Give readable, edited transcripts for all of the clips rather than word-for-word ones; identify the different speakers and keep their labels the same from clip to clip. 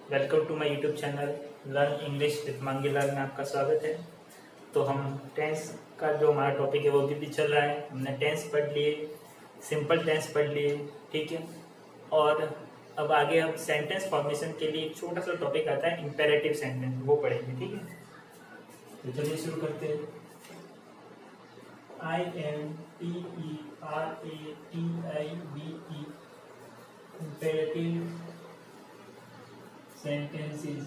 Speaker 1: Welcome to my YouTube channel learn English with Mangilal में आपका स्वागत है। तो हम टेंस का जो हमारा टॉपिक है वो भी चल रहा है। हमने टेंस पढ़ लिए, सिंपल टेंस पढ़ लिए, ठीक है। और अब आगे हम सेंटेंस फॉर्मेशन के लिए एक छोटा सा टॉपिक आता है इंपेरेटिव सेंटेंस, वो पढ़ेंगे, ठीक है। तो चलिए शुरू करते हैं। IMPERATIVE इंपेरेटिव सेंटेंसेस,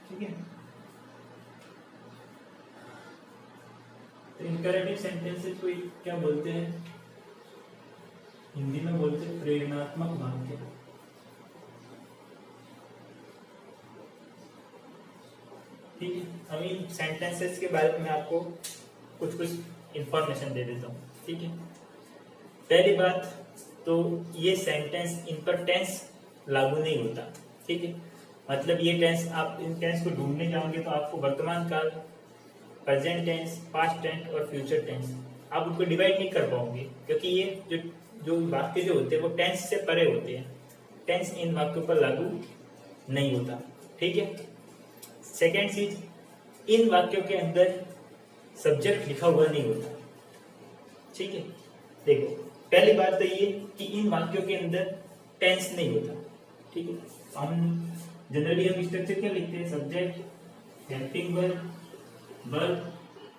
Speaker 1: ठीक है। तो इंपेरेटिव सेंटेंसेस को क्या बोलते हैं? हिंदी में बोलते हैं प्रेरणात्मक वाक्य। ठीक है, अब इन सेंटेंसेस के बारे में आपको कुछ इंफॉर्मेशन दे देता हूँ, ठीक है। पहली बात तो ये सेंटेंस, इन पर टेंस लागू नहीं होता, ठीक है। मतलब ये टेंस, आप इन टेंस को ढूंढने जाओगे तो आपको वर्तमान काल, प्रेजेंट टेंस, पास्ट टेंस और फ्यूचर टेंस, आप उनको डिवाइड नहीं कर पाओगे, क्योंकि ये जो वाक्य जो होते हैं वो टेंस से परे होते हैं। टेंस इन वाक्यों पर लागू नहीं होता, ठीक है। सेकेंड चीज, इन वाक्यों के अंदर सब्जेक्ट लिखा हुआ नहीं होता, ठीक है। देखो, पहली बात तो ये कि इन वाक्यों के अंदर टेंस नहीं होता, ठीक है। हम जनरली हम स्ट्रक्चर क्या लिखते हैं? सब्जेक्ट, हेल्पिंग वर्ब, वर्ब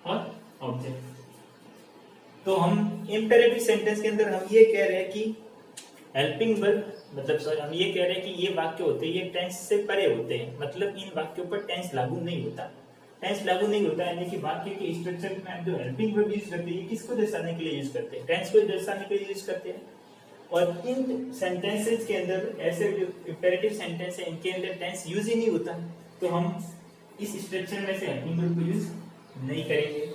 Speaker 1: और ऑब्जेक्ट। तो हम इंपेरेटिव सेंटेंस के अंदर हम ये कह रहे हैं कि हेल्पिंग वर्ब, मतलब हम ये कह रहे हैं कि ये वाक्य होते हैं, ये टेंस से परे होते हैं, मतलब इन वाक्यों पर टेंस लागू नहीं होता। टेंस लागू नहीं होता यानी कि वाक्य के स्ट्रक्चर में जो हेल्पिंग वर्ब यूज करते हैं, किसको दर्शाने के लिए यूज करते हैं? टेंस को दर्शाने के लिए यूज करते हैं। और इन सेंटेंसेस के अंदर, ऐसे जो इंपेरेटिव सेंटेंस है, इनके अंदर टेंस यूज ही नहीं होता, तो हम इस स्ट्रक्चर में से हेल्पिंग वर्ब को यूज नहीं करेंगे।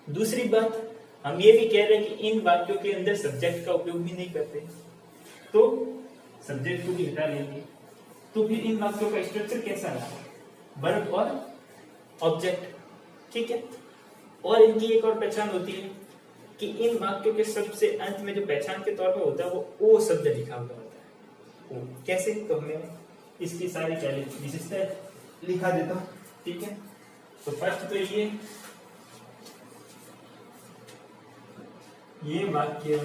Speaker 1: दूसरी बात, हम ये भी कह रहे हैं कि इन वाक्यों के अंदर सब्जेक्ट का उपयोग भी नहीं करते, तो सब्जेक्ट को भी हटा लेंगे। तो फिर इन वाक्यों का स्ट्रक्चर कैसा है? वर्ब और ऑब्जेक्ट, ठीक है। और इनकी एक और पहचान होती है कि इन वाक्यों के सबसे अंत में जो पहचान के तौर पर होता है वो ओ शब्द लिखा हुआ होता है। ओ कैसे? तो मैं इसकी सारी विशेषताएं लिखा देता हूं, ठीक है। तो फर्स्ट तो ये वाक्य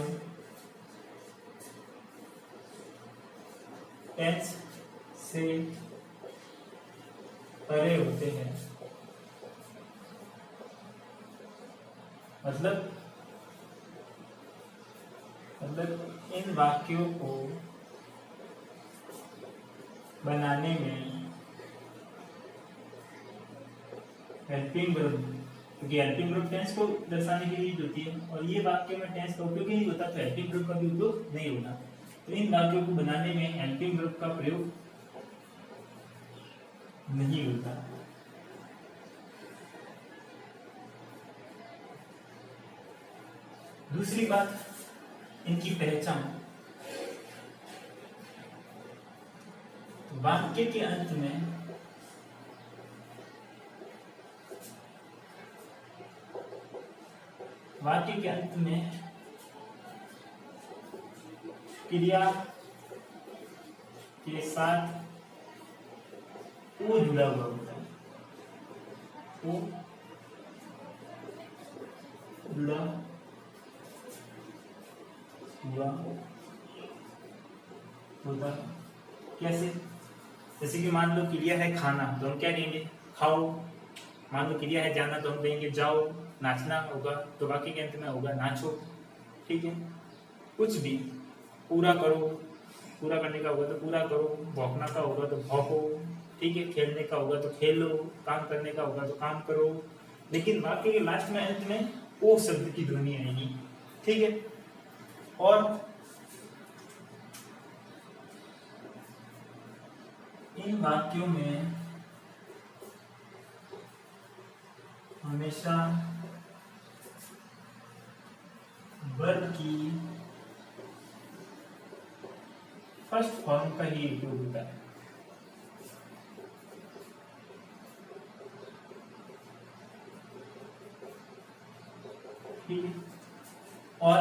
Speaker 1: टेंस से परे होते हैं, मतलब इन वाक्यों को बनाने में हेल्पिंग वर्ब, क्योंकि हेल्पिंग वर्ब टेंस को दर्शाने के लिए होती है और ये वाक्य में टेंस का उपयोग ही नहीं होता, तो हेल्पिंग वर्ब का भी उपयोग नहीं होता। तो इन वाक्यों को बनाने में हेल्पिंग वर्ब का प्रयोग नहीं होता। दूसरी बात, इनकी पहचान, वाक्य के अंत में क्रिया के साथ ओ जुड़ा हुआ होता है, ओ जुड़ा हुआ होता। कैसे? जैसे कि मान लो क्रिया है खाना, तो हम क्या कहेंगे? खाओ। मान लो क्रिया है जाना, तो हम कहेंगे जाओ। नाचना होगा तो वाक्य के अंत में होगा नाचो, ठीक है। कुछ भी पूरा करो, पूरा करने का होगा तो पूरा करो, भौंकना का होगा तो भौंको, ठीक है। खेलने का होगा तो खेलो, काम करने का होगा तो काम करो, लेकिन वाक्य के लास्ट में, अंत में ओ शब्द की ध्वनि आएगी, ठीक है। और इन वाक्यों में हमेशा वर्ब की फर्स्ट फॉर्म का ही उपयोग होता है, ठीक है। और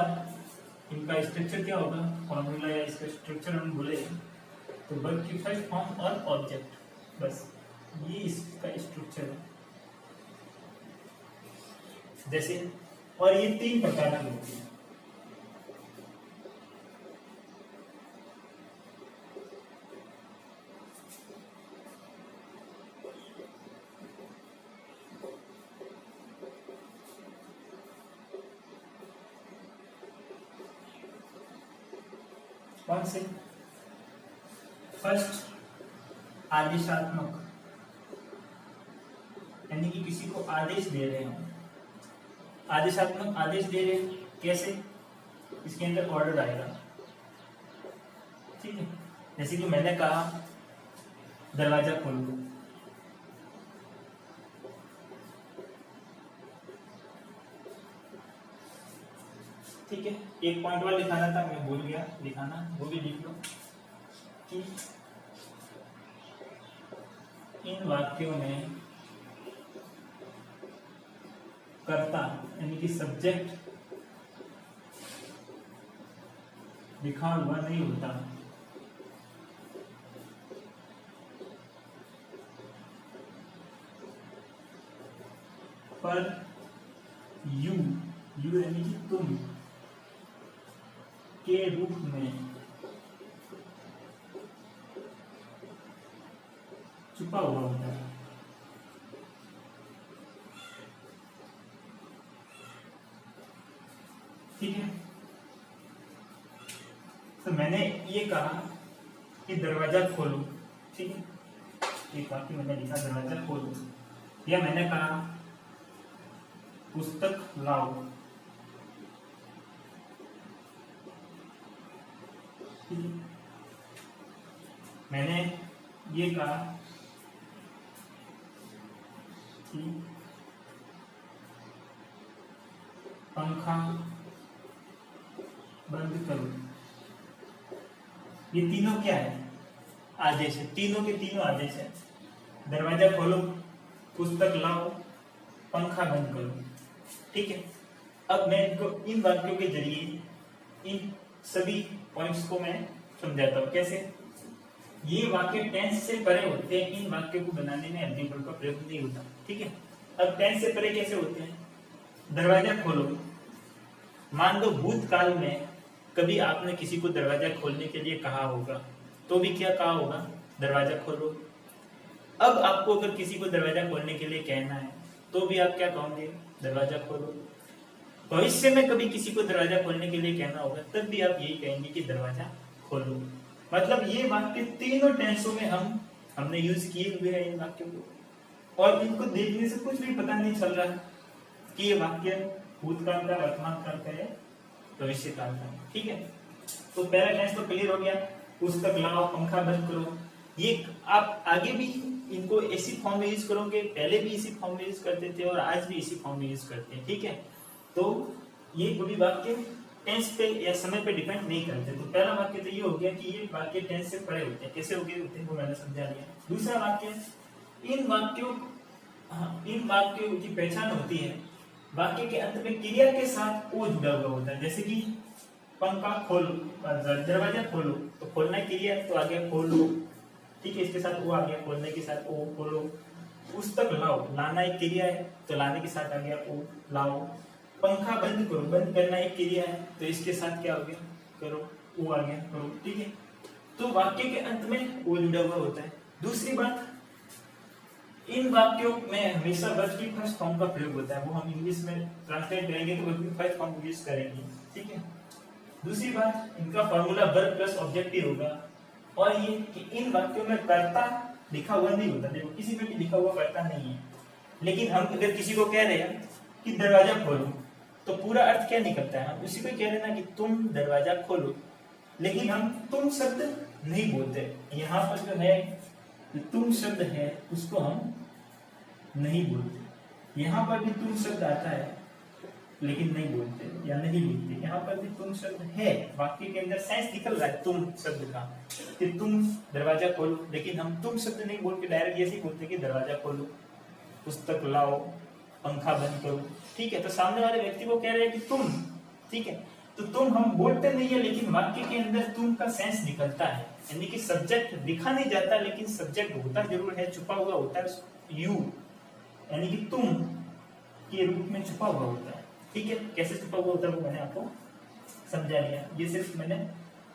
Speaker 1: इनका स्ट्रक्चर क्या होगा, फॉर्मूला या इसका स्ट्रक्चर हम बोले तो वर्ब की फर्स्ट फॉर्म और ऑब्जेक्ट, बस ये इसका स्ट्रक्चर है। जैसे और ये 3 प्रकार की होती है। कौन से? फर्स्ट आदेशात्मक, यानी कि किसी को आदेश दे रहे हो, आदेशात्मक आदेश दे रहे हैं। कैसे? इसके अंदर ऑर्डर आएगा, ठीक है। जैसे कि मैंने कहा दरवाजा खोल दो, ठीक है। एक पॉइंट वाला लिखाना था, मैं भूल गया लिखाना, वो भी लिख लो कि इन वाक्यों में कर्ता यानी कि सब्जेक्ट लिखा हुआ नहीं होता, पर यू यानी कि तुम के रूप में छुपा हुआ होता है। ठीक है, तो मैंने ये कहा कि दरवाजा खोलो, ठीक है। एक वाक्य मैंने लिखा दरवाजा खोलो, या मैंने कहा पुस्तक लाओ, ठीक है। मैंने ये कहा कि पंखा बंद करो। ये तीनों क्या है? आदेश है, तीनों के तीनों आदेश है। दरवाजा खोलो, पुस्तक लाओ, पंखा बंद करो, ठीक है। अब मैं इनको इन वाक्यों के जरिए इन सभी पॉइंट्स को मैं समझाता हूं। कैसे? ये वाक्य टेंस से परे होते हैं, इन वाक्यों को बनाने में अध्ययन वर्ब का प्रयोग नहीं होता, ठीक है। अब टेंस से परे कैसे होते हैं? दरवाजा खोलो, मान लो भूतकाल में कभी आपने किसी को दरवाजा खोलने के लिए कहा होगा, तो भी क्या कहा होगा? दरवाजा खोलो। अब आपको अगर किसी को दरवाजा खोलने के लिए कहना है तो भी आप क्या कहोगे? दरवाजा खोलो। भविष्य में कभी किसी को दरवाजा खोलने के लिए कहना होगा तब भी आप यही कहेंगे कि दरवाजा खोलो। मतलब ये वाक्य तीनों टेंसों में हमने यूज किए हुए हैं इन वाक्यों को, और इनको देखने से कुछ भी पता नहीं चल रहा कि ये वाक्य भूतकाल का, वर्तमान काल का है, भविष्य काल का, ठीक है। तो पहला टेंस तो क्लियर हो गया, पुस्तक लाओ, पंखा बंद करो। ये आप आगे भी इनको इसी फॉर्म में यूज करोगे, पहले भी इसी फॉर्म में यूज करते थे और आज भी इसी फॉर्म में यूज करते हैं, ठीक है। तो ये कोई वाक्य टेंस पे या समय पे डिपेंड नहीं करते। तो पहला वाक्य तो ये हो गया कि ये वाक्य टेंस से परे होते हैं। कैसे हो गए होते हैं वो मैंने समझा दिया। दूसरा वाक्य, इन वाक्यों की पहचान होती है, वाक्य के अंत में क्रिया के साथ ओ जुड़ा हुआ होता है। जैसे कि पंखा खोलो, दरवाजा खोलो, तो खोलना क्रिया तो आ गया खोलो, ठीक है, इसके साथ ओ आ गया, खोलने के साथ ओ, खोलो। पुस्तक लाओ, लाना एक क्रिया है तो लाने के साथ आ गया ओ, लाओ। पंखा बंद करो, बंद करना एक क्रिया है तो इसके साथ क्या हो गया? करो, ओ आ गया, करो, ठीक है। तो वाक्य के अंत में ओ जुड़ा हुआ होता है। दूसरी बात, इन वाक्यों में हमेशा वर्ब की फर्स्ट फॉर्म का प्रयोग होता है, वो हम इंग्लिश में ट्रांसलेट करेंगे तो वर्ब की फर्स्ट फॉर्म यूज करेंगे, ठीक है। दूसरी बात, इनका फॉर्मूला वर्ब प्लस ऑब्जेक्टिव होगा, और ये कि इन वाक्यों में कर्ता लिखा हुआ नहीं होता। देखो किसी में भी लिखा हुआ कर्ता नहीं है, लेकिन हम अगर किसी को कह रहे हैं कि दरवाजा खोलो तो पूरा अर्थ क्या निकलता है? हम उसी को कह रहे हैं ना कि तुम दरवाजा खोलो, लेकिन हम तुम शब्द नहीं बोलते। यहाँ पर जो है तुम शब्द है उसको हम नहीं बोलते। यहाँ पर भी तुम शब्द आता है लेकिन नहीं बोलते या नहीं लिखते। यहाँ पर भी तुम शब्द है, वाक्य के अंदर सेंस निकल रहा है तुम शब्द का कि तुम दरवाजा खोलो, लेकिन हम तुम शब्द नहीं बोल के डायरेक्ट ऐसे बोलते कि दरवाजा खोलो, पुस्तक लाओ, पंखा बंद करो, ठीक है। तो सामने वाले व्यक्ति को कह रहे हैं कि तुम, ठीक है। तो तुम हम बोलते नहीं है, लेकिन वाक्य के अंदर तुम का सेंस निकलता है, यानी कि सब्जेक्ट दिखा नहीं जाता, लेकिन सब्जेक्ट होता जरूर है, छुपा हुआ होता है। यू यानी कि तुम के रूप में छुपा हुआ होता है। ठीक है, कैसे छुपा हुआ होता है वो मैंने आपको समझा दिया। ये सिर्फ मैंने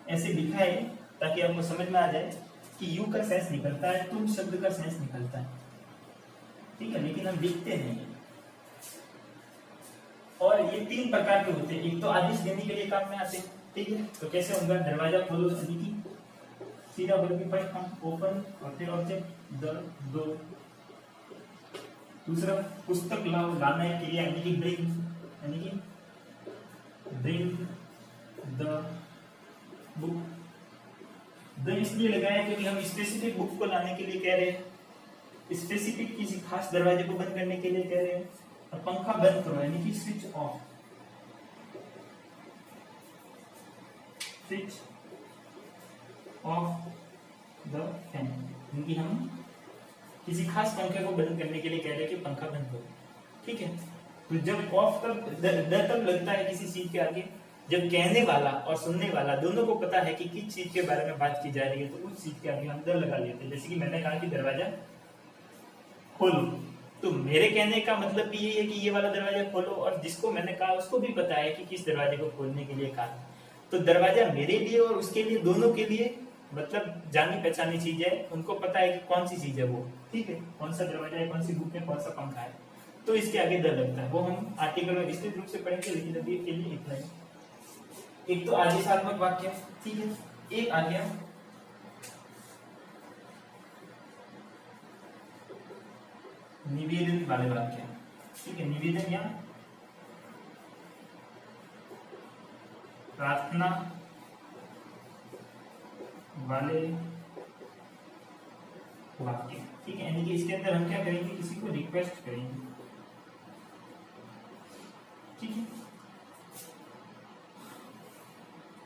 Speaker 1: ऐसे लिखा है ताकि आपको समझ में आ जाए कि यू का सेंस निकलता है, तुम शब्द का सेंस निकलता है। ठीक है, लेकिन हम लिखते नहीं है। और ये 3 प्रकार के होते हैं। एक तो आदेश देने के लिए काम में आते हैं। ठीक है, तो कैसे होगा, दरवाजा खोलो, यानी कि सीधा वर्ब हम ओपन और फिर ऑब्जेक्ट द डोर। दूसरा पुस्तक लाओ, लाना है क्रिया, यानी कि ब्रिंग, यानी कि ब्रिंग द बुक। द इसलिए लगाया क्योंकि हम स्पेसिफिक बुक को लाने के लिए कह रहे हैं, स्पेसिफिक किसी खास दरवाजे को बंद करने के लिए कह रहे हैं। और पंखा बंद करो, यानी कि switch off, switch off the fan, यानी कि हम किसी खास पंखे को बंद करने के लिए कह रहे हैं कि पंखा बंद करो। ठीक है, तो जब ऑफ तब तब लगता है किसी चीज के आगे जब कहने वाला और सुनने वाला दोनों को पता है कि किस चीज के बारे में बात की जा रही है, तो उस चीज के आगे हम द लगा लेते हैं। जैसे कि मैंने कहा कि दरवाजा खोलो, तो मेरे कहने का मतलब भी यही है कि ये वाला दरवाजा खोलो, और जिसको मैंने कहा उसको भी पता है कि किस दरवाजे को खोलने के लिए कहा। तो दरवाजा मेरे लिए और उसके लिए, दोनों के लिए मतलब जानी पहचानी चीज है, उनको पता है कि कौन सी चीज है वो। ठीक है, कौन सा दरवाजा है, कौन सी बुक है, कौन सा पंखा है, तो इसके आगे द लगता है। वो हम आर्टिकल में विस्तृत रूप से पढ़ेंगे, लेकिन अभी के लिए इतना ही। एक तो आदेशात्मक वाक्य, ठीक है, एक आ गया निवेदन वाले वाक्य। ठीक है, निवेदन या प्रार्थना वाले वाक्य। ठीक है, यानी कि इसके अंदर हम क्या करेंगे, किसी को रिक्वेस्ट करेंगे। ठीक है,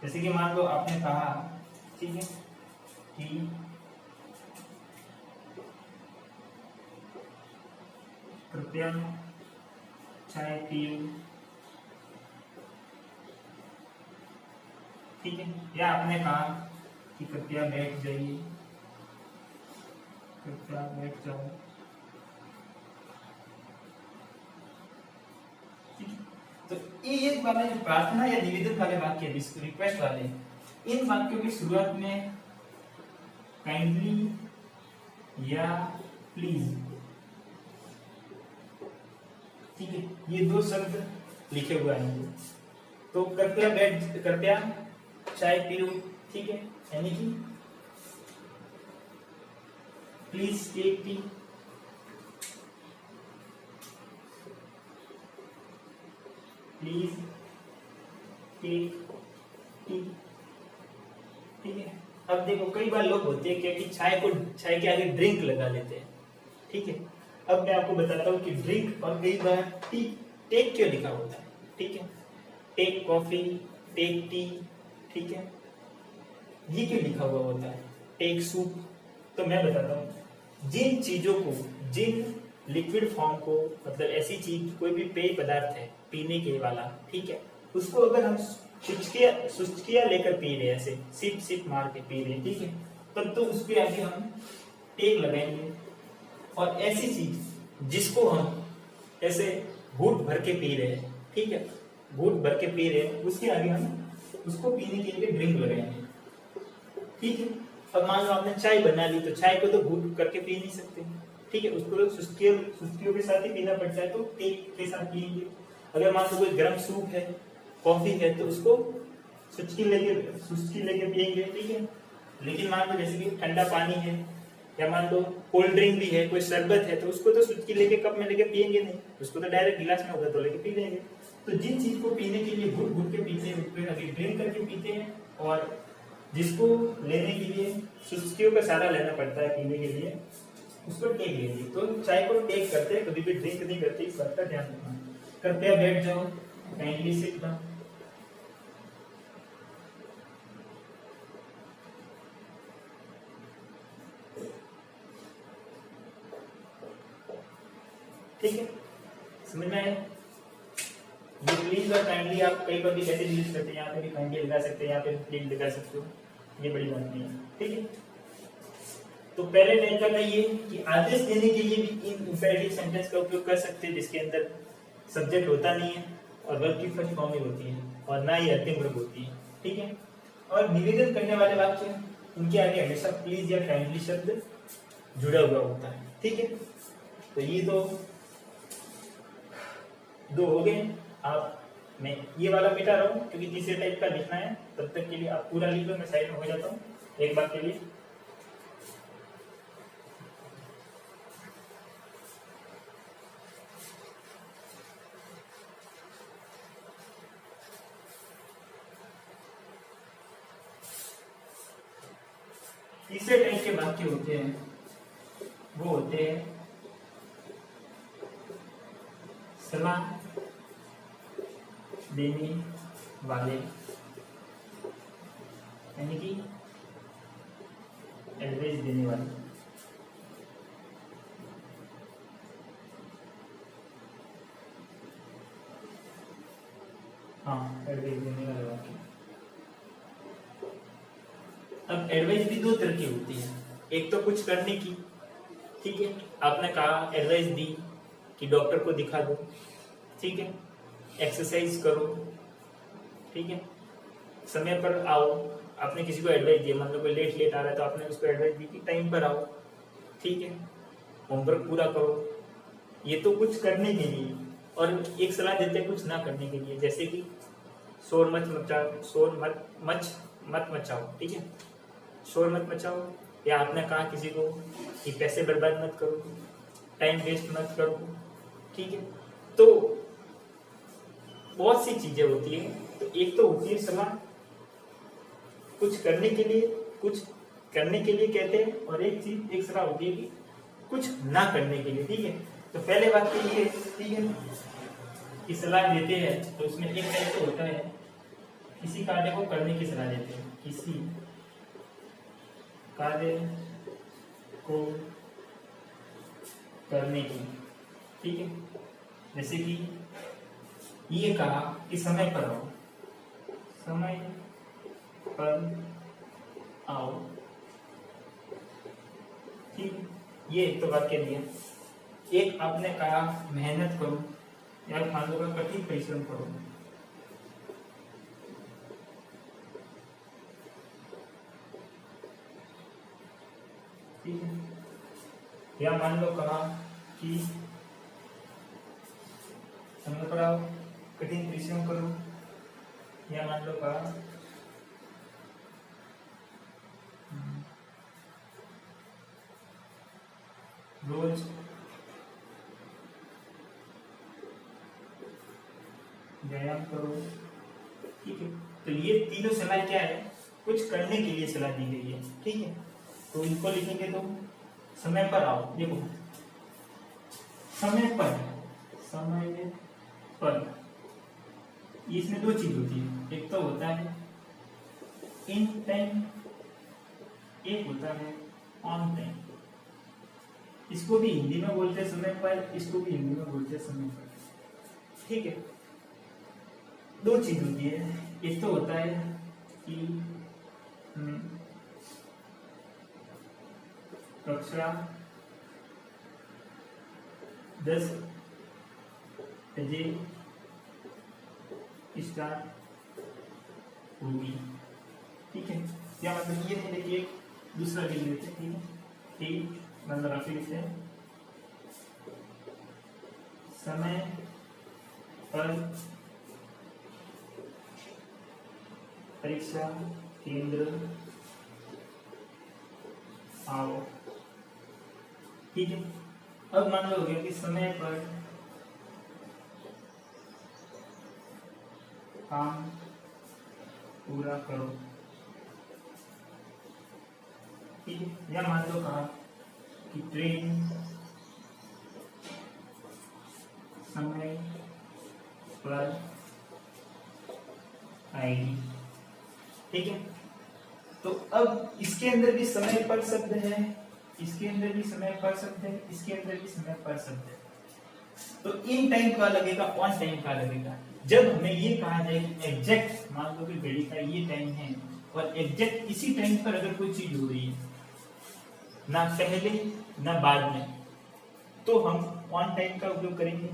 Speaker 1: जैसे कि मान लो आपने कहा, ठीक है, कि कृपया चाय पियो। ठीक है, या आपने कहा कि कृपया बैठ जाइए, कृपया बैठ जाओ। ठीक है, तो ये वाला जो प्रार्थना या निवेदन वाले वाक्य, रिक्वेस्ट वाले, इन वाक्यों की शुरुआत में काइंडली या प्लीज, ठीक है, ये 2 शब्द लिखे हुए हैं। तो कृपया बैठ, कृपया चाय पियो, ठीक है, यानी कि please take tea, please take tea. ठीक है, अब देखो कई बार लोग होते हैं कि चाय के आगे ड्रिंक लगा लेते हैं। ठीक है, अब मैं आपको बताता हूँ कि ड्रिंक और कई बार टी, टेक क्यों लिखा होता है। ठीक है, टेक कॉफी, टेक टी, ठीक है, ये क्यों लिखा हुआ होता है, टेक सूप। तो मैं बताता हूँ, जिन चीजों को, जिन लिक्विड फॉर्म को, मतलब ऐसी चीज, कोई भी पेय पदार्थ है पीने के वाला, ठीक है, उसको अगर हम सुचकिया लेकर पी रहे हैं, ऐसे सिप सिप मार के पी रहे हैं, ठीक है, तब तो उसके आगे हम टेक लगाएंगे। और ऐसी चीज जिसको हम ऐसे घूट भर के पी रहे हैं, ठीक है, घूट भर के पी रहे हैं, उसके आगे हम उसको पीने के लिए ड्रिंक लगाएंगे। ठीक है, अब मान लो आपने चाय बना ली, तो चाय को तो घूट करके पी नहीं सकते। ठीक है, उसको तो सुस्कियों के साथ ही पीना पड़ता है, तो टेक के साथ पिएंगे। अगर मान लो कोई गर्म सूप है, कॉफी है, तो उसको सुस्की लेके पिएंगे। ठीक है, लेकिन मान लो जैसे कि ठंडा पानी है, या मान लो कोल्ड ड्रिंक भी है, कोई शरबत है, तो उसको तो सुस्की लेके कप में लेके पिएंगे नहीं, उसको तो डायरेक्ट गिलास में होगा तो लेके पी लेंगे। तो जिन चीज को पीने के लिए घुट घुट के पीते हैं, उसको आगे ड्रिंक करके पीते हैं, और जिसको लेने के लिए सुस्कियों का सहारा लेना पड़ता है पीने के लिए, उसको टेक लेंगे। तो चाय को टेक करते हैं, कभी भी ड्रिंक नहीं करते, इस बात का ध्यान रखना। कृपया बैठ जाओ, काइंडली सिट डाउन। ठीक है, समझ में आया? ये प्लीज और काइंडली आप कई बार भी कैसे यूज करते हैं, यहाँ पे भी काइंडली लगा सकते हैं, यहाँ पे प्लीज लगा सकते हो, ये बड़ी बात नहीं है, ठीक है। तो पहले टाइप का ये कि आदेश देने के लिए भी इन इंपेरेटिव सेंटेंस का उपयोग कर सकते हैं, जिसके अंदर सब्जेक्ट होता नहीं है और वर्ब की फर्स्ट फॉर्म ही होती है और ना ही अंतिम वर्ब होती है, ठीक है। और निवेदन करने वाले वाक्य उनके आगे हमेशा प्लीज या काइंडली शब्द जुड़ा हुआ होता है, ठीक है। तो ये दो हो गए। आप मैं ये वाला मिटा रहा हूँ क्योंकि तीसरे टाइप का लिखना है, तब तक के लिए आप पूरा लिख लो, मैं साइड में हो जाता हूँ एक बार के लिए। तीसरे टाइप के वाक्य होते हैं वो होते हैं सलाह देने वाले, यानी कि एडवाइस देने वाले। हाँ, एडवाइस देने वाले वाक्य। अब एडवाइस भी दो तरह की होती है, एक तो कुछ करने की, ठीक है, आपने कहा एडवाइस दी कि डॉक्टर को दिखा दो, ठीक है, एक्सरसाइज करो, ठीक है, समय पर आओ, आपने किसी को एडवाइस दिया, मान लो कोई लेट आ रहा है तो आपने उसको एडवाइस दी कि टाइम पर आओ, ठीक है, होमवर्क पूरा करो, ये तो कुछ करने के लिए। और एक सलाह देते हैं कुछ ना करने के लिए, जैसे कि शोर मत मचाओ, ठीक है, शोर मत मचाओ, या आपने कहा किसी को कि पैसे बर्बाद मत करो, टाइम वेस्ट मत करो, ठीक है। तो बहुत सी चीजें होती है, तो एक तो होती है सलाह कुछ करने के लिए कहते हैं, और एक सलाह होती है कि कुछ ना करने के लिए, ठीक है। तो पहले बात तो ये, ठीक है, कि सलाह देते हैं तो उसमें एक टाइप तो होता है किसी कार्य को करने की सलाह देते हैं, किसी कार्य को करने की, ठीक है। जैसे कि ये कहा कि समय पर आओ, समय पर आओ, ठीक, ये एक तो वाक्य दिया। एक आपने कहा मेहनत करो या मान लो कठिन परिश्रम करो, ठीक है, या मान लो कहा कि समय पर आओ कठिन परिश्रम करो, या मान लो कहा रोज व्यायाम करो, ठीक है। तो ये तीनों सलाह क्या है, कुछ करने के लिए सलाह दी गई है, ठीक है। तो इनको लिखेंगे तो समय पर आओ, देखो समय पर इसमें दो चीज होती है, एक तो होता है इन टाइम, एक होता है ऑन टाइम। इसको भी हिंदी में बोलते हैं समय पर, इसको भी हिंदी में बोलते हैं समय पर, ठीक है। दो चीज होती है, एक तो होता है कि कक्षा 10 बजे स्टार्ट होगी, ठीक है। या मतलब ये नहीं, देखिए दूसरा लिख लेते हैं, ठीक है, ठीक, मतलब आप लिखते हैं समय पर परीक्षा केंद्र आओ, ठीक है। अब मान लो हो गया कि समय पर काम पूरा करो, ठीक है। या मान लो कहा कि ट्रेन समय पर आएगी, ठीक है। तो अब इसके अंदर भी समय पर शब्द है, इसके अंदर भी समय पर शब्द है, इसके अंदर भी समय पर शब्द है, तो इन टाइम का लगेगा, ऑन टाइम का लगेगा। जब हमें ये कहा जाए कि एग्जैक्ट मान लो कि घड़ी का ये टाइम है और एग्जैक्ट इसी टाइम पर अगर कोई चीज हो रही है, ना पहले ना बाद में, तो हम ऑन टाइम का उपयोग करेंगे।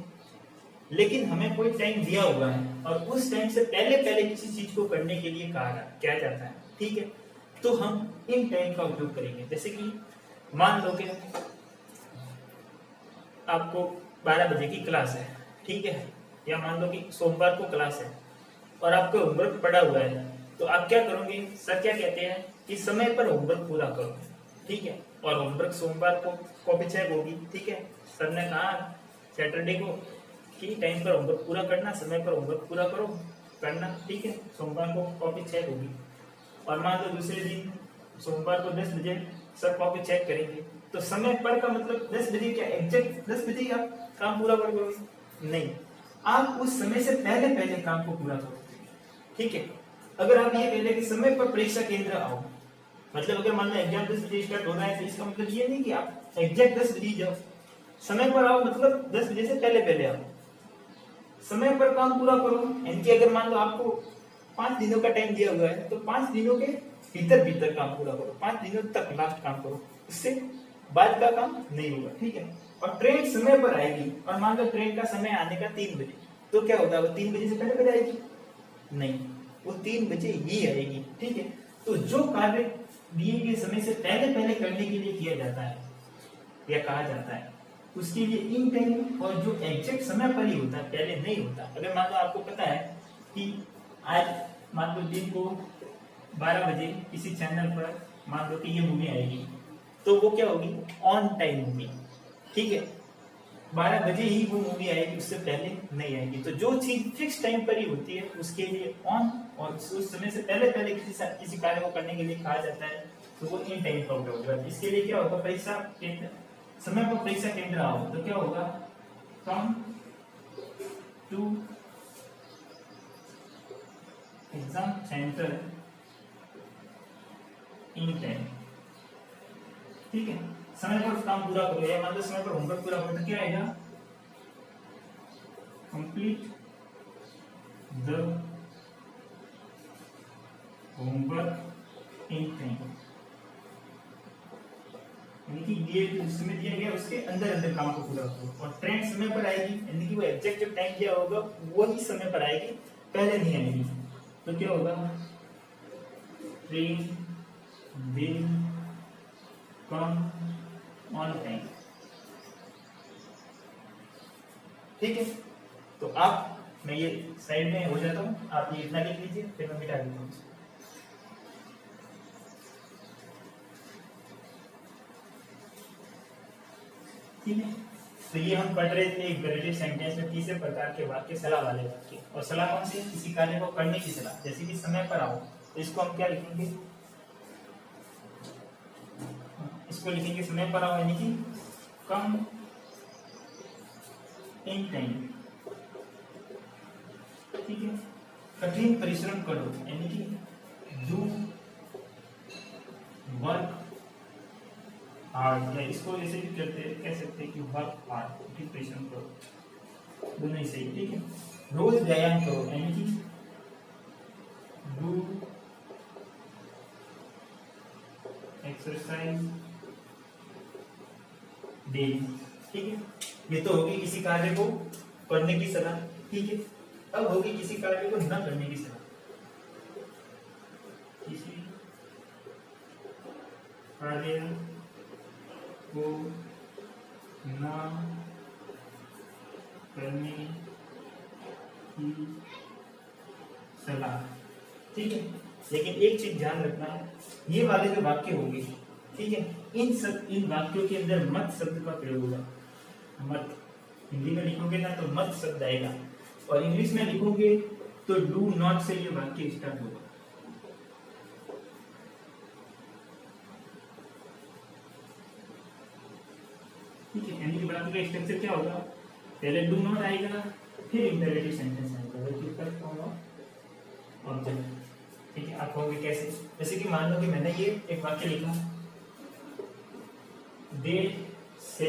Speaker 1: लेकिन हमें कोई टाइम दिया हुआ है और उस टाइम से पहले पहले किसी चीज को करने के लिए कहा क्या जाता है, ठीक है, तो हम इन टाइम का उपयोग करेंगे। जैसे कि मान लो कि आपको 12 बजे की क्लास है, ठीक है, या मान लो कि सोमवार को क्लास है और आपका होमवर्क पड़ा हुआ है, तो आप क्या करोगे, सर क्या कहते हैं कि समय पर होमवर्क पूरा करो, ठीक है, और होमवर्क सोमवार को कॉपी चेक होगी, ठीक है, सर ने कहा सैटरडे को कि टाइम पर होमवर्क पूरा करना, समय पर होमवर्क पूरा करो करना, ठीक है, सोमवार को कॉपी चेक होगी। और मान लो दूसरे दिन सोमवार को 10 बजे सर कॉपी चेक करेंगे, तो समय पर का मतलब 10 बजे, क्या एग्जैक्ट 10 बजे आप काम पूरा कर लोगे? नहीं, आप उस समय से पहले पहले काम को पूरा करोगे, ठीक है। अगर आप ये कह रहे कि समय पर परीक्षा केंद्र आओ, मतलब अगर मान लो एग्जाम 10 बजे स्टार्ट हो रहा है, तो इसका मतलब ये नहीं कि आप एग्जैक्ट 10 बजे जाओ, समय पर आओ, मतलब 10 बजे से पहले पहले आओ, समय पर काम पूरा करो। यानी कि अगर मान लो आपको 5 दिनों का टाइम दिया हुआ है, तो 5 दिनों के भीतर भीतर काम पूरा करो, 5 दिनों तक लास्ट काम करो, उससे बाद का काम नहीं होगा, ठीक है। और ट्रेन समय पर आएगी, और मान लो ट्रेन का समय आने का 3 बजे, तो क्या होगा, वो 3 बजे से पहले पहले आएगी? नहीं, वो 3 बजे ही आएगी, ठीक है। तो जो कार्य दिए गए समय से पहले पहले करने के लिए किया जाता है या कहा जाता है, उसके लिए इन टाइम और जो एग्जैक्ट समय पर ही होता है, पहले नहीं होता। अगर मान लो आपको पता है कि आज मान लो दिन को 12 बजे किसी चैनल पर मान लो कि ये मूवी आएगी, तो वो क्या होगी, ऑन टाइम मूवी, ठीक है, 12 बजे ही वो मूवी आएगी, उससे पहले नहीं आएगी। तो जो चीज फिक्स टाइम पर ही होती है उसके लिए ऑन, और उस समय से पहले पहले किसी कार्य को करने के लिए कहा जाता है, तो वो इन टाइम का उपयोग होगा। इसके लिए क्या होगा, परीक्षा केंद्र, समय पर परीक्षा केंद्र आओ, तो क्या होगा, come to exam centre in time, ठीक है, समय पर काम पूरा करो, या मान लो समय पर होमवर्क पूरा करो, तो क्या आएगा, complete the homework in time, यानी कि ये समय दिया गया उसके अंदर अंदर काम को पूरा करो। और ट्रेन समय पर आएगी, यानी कि वो एग्जैक्ट जो टाइम दिया होगा वही समय पर आएगी, पहले नहीं आएगी, तो क्या होगा, train will come on time, ठीक है। तो आप, मैं ये साइड में हो जाता हूँ, आप ये इतना लिख लीजिए, फिर मैं मिटा देता हूँ। ठीक है, तो ये हम पढ़ रहे थे इम्पेरेटिव सेंटेंस में तीसरे प्रकार के वाक्य, सलाह वाले वाक्य। और सलाह कौन सी, किसी कार्य को करने की सलाह, जैसे कि समय पर आओ, तो इसको हम क्या लिखेंगे, इसको लिखेंगे समय पर आओ, यानी कि कम इन टाइम, ठीक है। कठिन परिश्रम करो, यानी कि डू वर्क हार्ड, या इसको ऐसे भी कह सकते हैं कि वर्क हार्ड, कठिन परिश्रम करो, दोनों ही सही, ठीक है। रोज व्यायाम करो, यानी कि डू एक्सरसाइज डेली, ठीक है। ये तो होगी किसी कार्य को करने की सलाह, ठीक है। अब होगी किसी कार्य को न करने की सलाह, किसी कार्य को न करने की सलाह, ठीक है। लेकिन एक चीज ध्यान रखना, ये वाले जो वाक्य होंगे, ठीक है, इन वाक्यों के अंदर मत शब्द का प्रयोग होगा। मत हिंदी में लिखोगे ना तो मत शब्द आएगा, और इंग्लिश में लिखोगे तो डू नॉट से ये वाक्य स्टार्ट होगा, ठीक है। यानी कि वाक्य का स्ट्रक्चर क्या होगा, पहले डू नॉट आएगा, फिर इंपेरेटिव सेंटेंस आएगा, ऑब्जेक्ट, ठीक है। आप कहोगे कैसे, जैसे कि मान लो कि मैंने ये एक वाक्य लिखा, दे से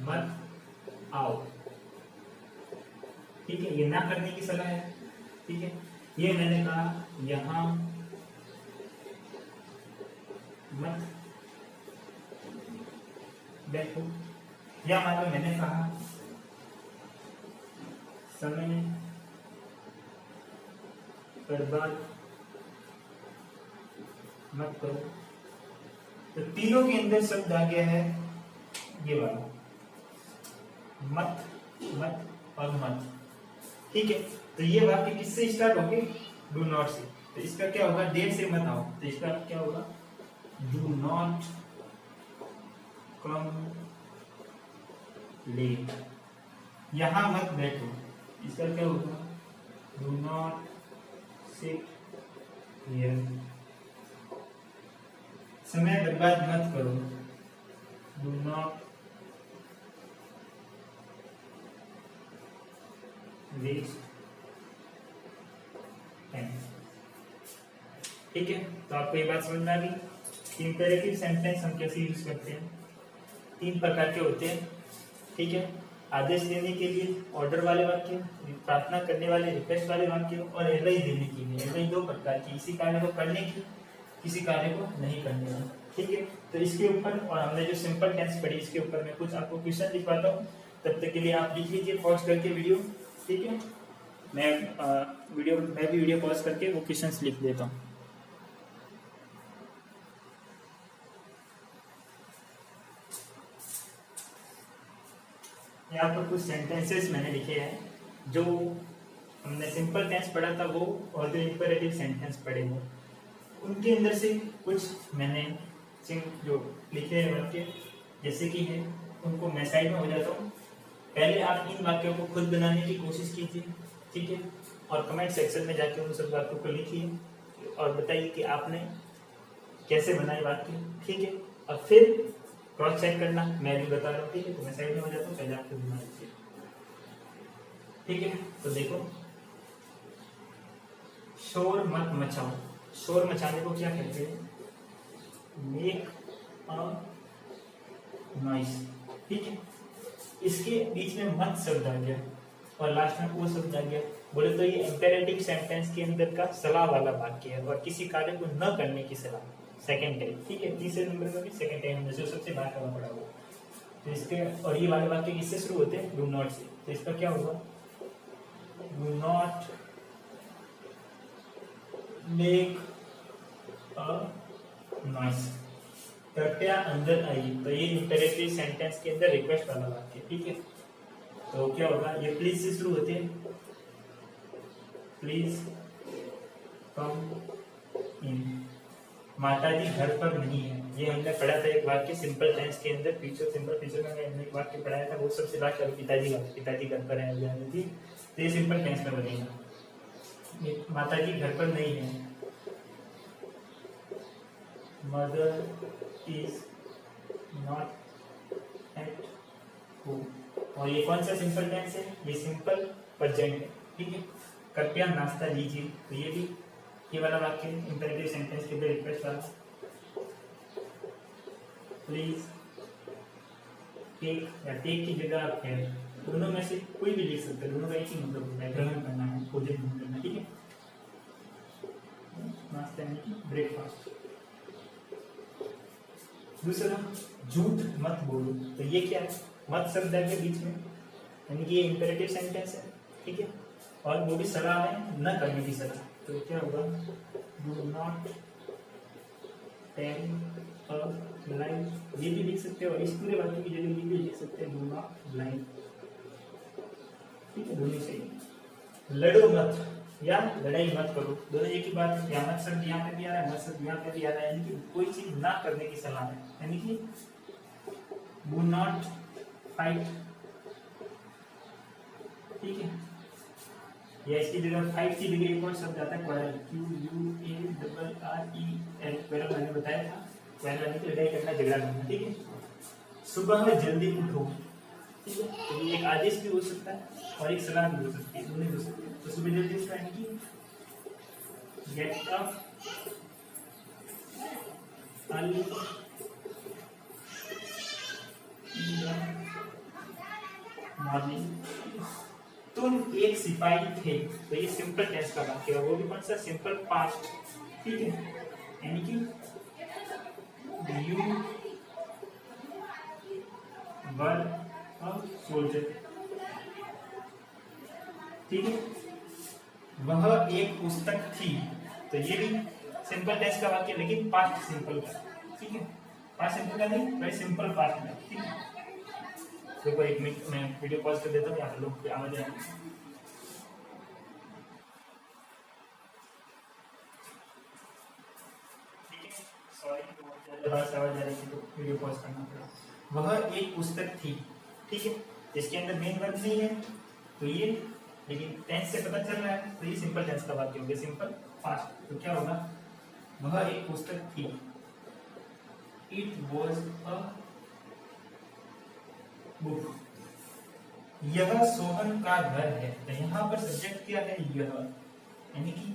Speaker 1: मत आओ, ठीक है, ये ना करने की सलाह है, ठीक है। ये मैंने कहा यहां मत बैठो, या मान लो मैंने कहा समय बर्बाद मत करो। तो तीनों के अंदर शब्द आ गया है ये वाला, मत, मत और मत, ठीक है। तो ये वाक्य किससे स्टार्ट होंगे? डू नॉट से। तो इसका क्या होगा? देर से मत आओ, तो इसका क्या होगा? Do not come late. यहां मत बैठो, इसका क्या होगा? Do not sit here. समय बर्बाद मत करो, डू नॉट वेस्ट टाइम, ठीक है। तो आपको ये बात समझ में आ गई। इंपेरेटिव सेंटेंस हम कैसे यूज करते हैं? 3 प्रकार के होते हैं, ठीक है। आदेश देने के लिए ऑर्डर वाले वाक्य, प्रार्थना करने वाले रिक्वेस्ट वाले वाक्य, और एडवाइस देने के लिए। एडवाइस 2 प्रकार की, इसी कार्य को करने की, किसी कार्य को नहीं करने की, ठीक है। तो इसके ऊपर, और हमने जो सिंपल टेंस पढ़ी, इसके ऊपर मैं कुछ आपको क्वेश्चन लिखवाता हूँ। तब तक के लिए आप लिख लीजिए पॉज करके वीडियो, ठीक है। मैं भी वीडियो पॉज करके वो क्वेश्चंस लिख देता हूँ। यहाँ पर कुछ सेंटेंसेस मैंने लिखे हैं, जो हमने सिंपल टेंस पढ़ा था वो, और जो इंपेरेटिव सेंटेंस पढ़े वो, उनके अंदर से कुछ मैंने जो लिखे हैं वाक्य जैसे कि है, उनको मैं साइड में हो जाता हूँ। पहले आप इन वाक्यों को खुद बनाने की कोशिश कीजिए, ठीक है, और कमेंट सेक्शन में जाके उन सब वाक्यों को लिखिए और बताइए कि आपने कैसे बनाए वाक्य, ठीक है। और फिर क्रॉस चेक करना, मैं भी बता रहा हूँ, ठीक है। तो मैं साइड में हो जाता हूँ, पहले आप खुद बना लीजिए, ठीक है। तो देखो, शोर मत मचाओ। शोर मचाने को क्या कहते हैं? मेक अ नॉइस, ठीक है। इसके बीच में मत शब्द आ गया और लास्ट में वो शब्द आ गया, बोले तो ये इंपेरेटिव सेंटेंस के अंदर का सलाह वाला वाक्य है, और किसी कार्य को न करने की सलाह, सेकंड टाइम, ठीक है। तीसरे नंबर में भी सेकंड टाइम जो सबसे बाहर का पड़ा हुआ। तो इसके, और ये वाले वाक्य किससे शुरू होते हैं? डू नॉट से। तो इसका क्या होगा? Do not make a noise, कृपया अंदर आइए। तो ये इंपेरेटिव सेंटेंस के अंदर रिक्वेस्ट वाला वाक्य, ठीक है। तो क्या होगा? ये प्लीज से शुरू होते हैं, प्लीज कम इन। माता जी घर पर नहीं है, ये हमने पढ़ा था एक वाक्य सिंपल टेंस के अंदर, फ्यूचर सिंपल फ्यूचर में हमने एक वाक्य पढ़ाया था, वो सबसे बात करो पिताजी घर पर है, थी। तो ये सिंपल टेंस में बनेगा, माता जी घर पर नहीं है, mother is not at home. और ये कौन सा सिंपल टेंस है? ये सिंपल प्रेजेंट है, ठीक है। कृपया नाश्ता लीजिए, तो ये भी ये वाला वाक्य इंपेरेटिव सेंटेंस के लिए रिक्वेस्ट वाला। प्लीज टेक, या टेक की जगह आप कैर, दोनों में से कोई भी लिख सकते हैं, दोनों का एक ही मतलब होता है, ग्रहण करना है, भोजन ग्रहण करना, ठीक है। नाश्ता यानी कि ब्रेकफास्ट। दूसरा, झूठ मत बोलो। तो ये क्या है? मत शब्द है बीच में, यानी कि ये इंपेरेटिव सेंटेंस है, ठीक है। और वो भी सलाह है, न करने की सलाह। तो क्या होगा? डू नॉट टेल अ लाई। ये भी लिख सकते हो, और इस पूरे वाक्य की जगह ये भी लिख सकते हैं, डू नॉट लाई, ठीक है। दोनों सही। लड़ो मत या लड़ाई मत करो, दोनों एक ही बात है। या मत शब्द यहाँ पे भी आ रहा है, मत शब्द यहाँ पे भी आ रहा है, यानी कि कोई चीज ना करने की सलाह है, यानी कि डू नॉट फाइट, ठीक है। या इसकी जगह फाइट की जगह एक और शब्द आता है क्वारल, QUARREL। क्वारल मैंने बताया था, क्वारल यानी कि लड़ाई करना, झगड़ा करना, ठीक है। सुबह जल्दी उठो, ठीक है। तो ये एक आदेश भी हो सकता है और एक सलाह भी हो सकती है, दोनों हो सकती है। तो सुबह जल्दी उठना यानी कि get up early in the morning तुम एक सिपाही थे। तो ये सिंपल टेंस का वाक्य है, वो भी कौन सा, सिंपल पास्ट। ठीक है, यानी कि यू वर अ सोल्जर। ठीक है, वह एक पुस्तक थी। तो ये भी सिंपल टेंस का वाक्य, लेकिन पास्ट सिंपल का। ठीक है, पास्ट सिंपल का नहीं, वेरी सिंपल पास्ट में। ठीक है, देखो एक मिनट मैं वीडियो पॉज कर देता हूँ, यहाँ लोग की आवाज आएगी। ठीक है, सॉरी आवाज आ रही थी तो वीडियो पॉज करना पड़ा। वह एक पुस्तक थी। ठीक है, इसके अंदर मेन वर्ब नहीं है तो ये, लेकिन टेंस से पता चल रहा है तो ये सिंपल टेंस का वाक्य हो गया, सिंपल पास्ट। तो क्या होगा, वह एक पुस्तक थी, इट वॉज अ बुक। यह सोहन का घर है। तो यहाँ पर सब्जेक्ट क्या है, यह, यानी कि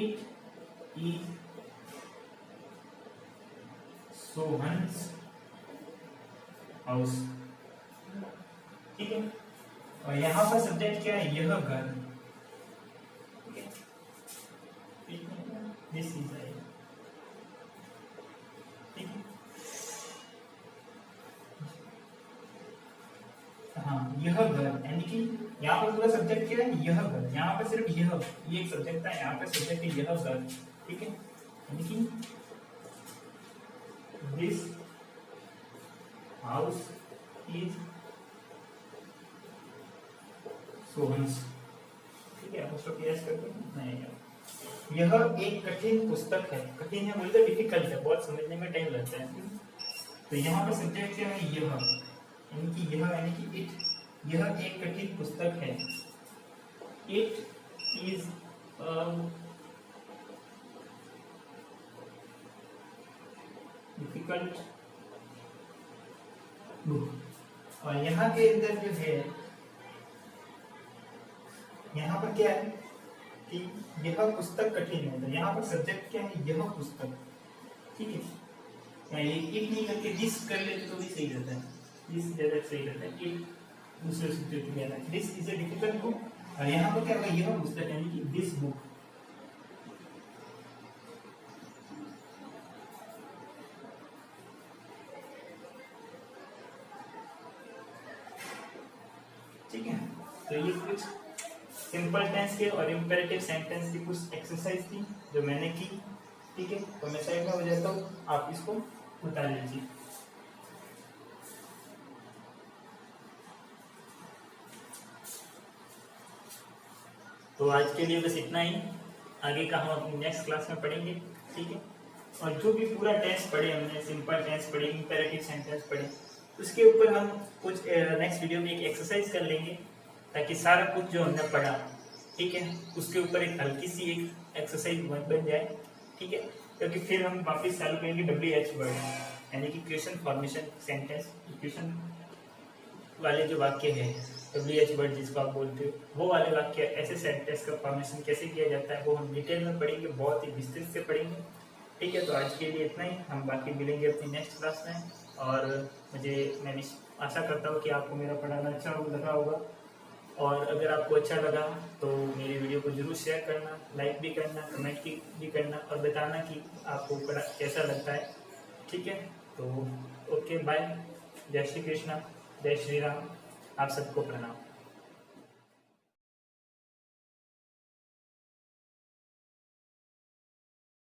Speaker 1: इट इज सोहन्स हाउस। ठीक है, और यहाँ पर सब्जेक्ट क्या है, यह घर। दिस इज हाँ, यह घर, यानी कि यहाँ पर पूरा सब्जेक्ट क्या है, यह घर। यहाँ पर सिर्फ यह, ये एक सब्जेक्ट है, यहाँ पर सब्जेक्ट है यह घर। ठीक है, यानी कि दिस हाउस इज सोहन्स। ठीक है, उसको यस करते हैं। यह एक कठिन पुस्तक है। कठिन है बोलते डिफिकल्ट है, बहुत समझने में टाइम लगता है। तो यहाँ पर सब्जेक्ट क्या है, यह, यानी कि यह, यानी कि इट, यह एक कठिन पुस्तक है। It is difficult book. और यहाँ के अंदर जो है, यहाँ पर क्या है कि यह पुस्तक कठिन है। तो यहाँ पर सब्जेक्ट क्या है, यह पुस्तक। ठीक है, इट नहीं करके दिस कर लेते तो भी सही रहता है, दिस ज्यादा सही रहता है। इट दूसरे सब्जेक्ट में आता है, this is a difficult book. और यहाँ पर क्या होगा, यह पुस्तक, यानी कि दिस बुक। ठीक है, तो ये कुछ सिंपल टेंस के और इंपेरेटिव सेंटेंस की कुछ एक्सरसाइज थी जो मैंने की। ठीक है, तो मैं साइड में हो जाता हूँ, आप इसको उतार लीजिए। तो आज के लिए बस इतना ही, आगे का हम अपनी नेक्स्ट क्लास में पढ़ेंगे। ठीक है, और जो भी पूरा टेंस पढ़े हमने, सिंपल टेंस पढ़े, इंपेरेटिव सेंटेंस पढ़े, उसके ऊपर हम कुछ नेक्स्ट वीडियो में एक एक्सरसाइज कर लेंगे, ताकि सारा कुछ जो हमने पढ़ा, ठीक है, उसके ऊपर एक हल्की सी एक एक्सरसाइज बन जाए। ठीक है, क्योंकि फिर हम वापस चालू करेंगे WH वर्ड, यानी कि क्वेश्चन फॉर्मेशन सेंटेंस, क्वेश्चन वाले जो वाक्य है, WH वर्ड जिसको आप बोलते हो, वो वाले वाक्य, ऐसे सेंटेंस का फॉर्मेशन कैसे किया जाता है वो हम डिटेल में पढ़ेंगे, बहुत ही विस्तृत से पढ़ेंगे। ठीक है, तो आज के लिए इतना ही, हम बाकी मिलेंगे अपनी नेक्स्ट क्लास में। और मैं भी आशा करता हूँ कि आपको मेरा पढ़ाना अच्छा लगा होगा, और अगर आपको अच्छा लगा तो मेरी वीडियो को जरूर शेयर करना, लाइक भी करना, कमेंट भी करना, और बताना कि आपको पढ़ा कैसा लगता है। ठीक है, तो ओके, बाय, जय श्री कृष्णा, जय श्री राम, आप सबको प्रणाम।